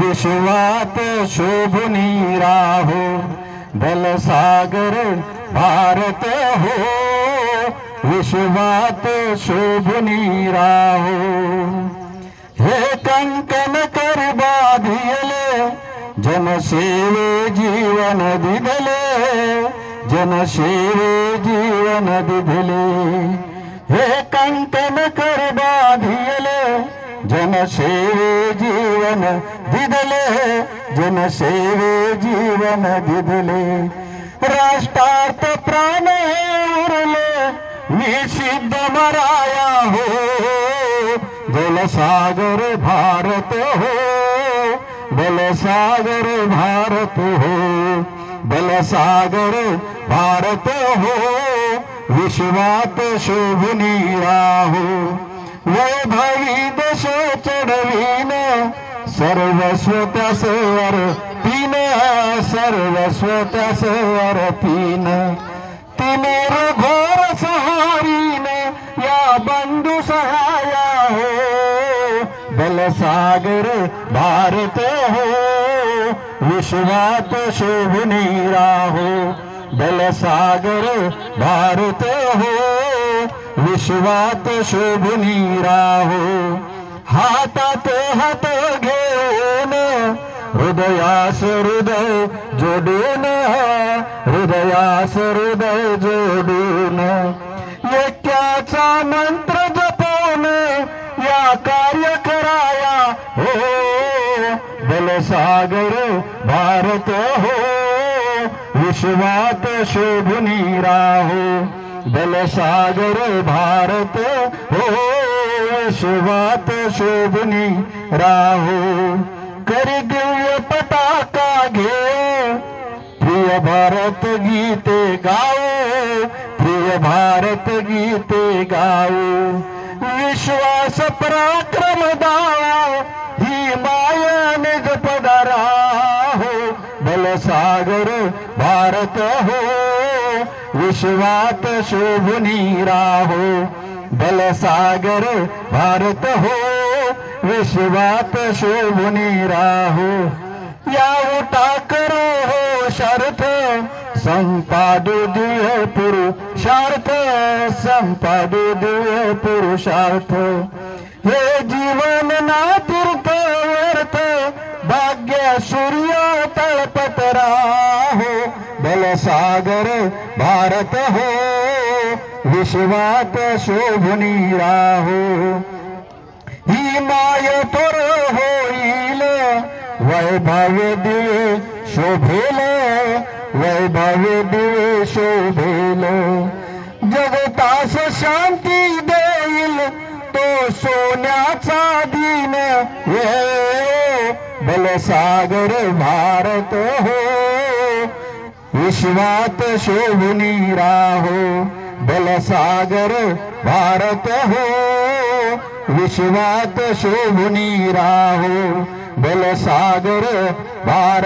विश्वात शोभुनी राहो बलसागर भारत हो विश्वात शोभुनी राहो हे कंकण कर बाधियले जनसेवे जीवन दिधले जनसेवे जीवन दिधले हे कंकण कर बाधियले जनसेवे जीवन दिधले जनसेवे जीवन दिधले राष्ट्रार्थ प्राण उरले निषिद्ध मराया हो जलसागर भारत हो बलसागर भारत हो बलसागर भारत हो विश्वात शोभुनी राहो वैभवी दश चढवीन सर्वस्व त्यास अर्पीन सर्वस्व त्यास अर्पीन तिमिर घोर सहारीन या बंधु सहाया हो बलसागर भारत हो विश्वात शोभुनी राहो बलसागर भारत हो विश्वात शोभुनी राहो हातात हात घेऊन हृदयास हृदय जोडून हृदयास हृदय जोडून ऐक्याचा मंत्र जपून या कार्य कराया हो बलसागर भारत हो विश्वात शोभुनी राहो बलसागर भारत हो विश्वात शोभुनी राहो करी दिव्य पताका घे प्रिय भारत गीते गाओ प्रिय भारत गीते गाओ विश्वास पराक्रम दाओ ही माया निज पदरा हो बलसागर भारत हो विश्वात शोभुनी राहो बलसागर भारत हो विश्वात शोभुनी राहो या उठा करो हो शर्थ संपादू दिव्य पुरुषार्थ संपादू दिव्य पुरुषार्थ हे जीवन ना तीर्थ व्यर्थ भाग्य सूर्य तळपत राहो बलसागर भारत हो विश्वात शोभुनी राहो ही माय थोर होईल वैभव दिवे शोभेल वैभव दिवे शोभेल जगतास शांती देईल तो सोन्याचा दिन ये बलसागर भारत हो विश्वात शोभुनी राहो बलसागर भारत हो विश्वात शोभुनी राहो बलसागर भारत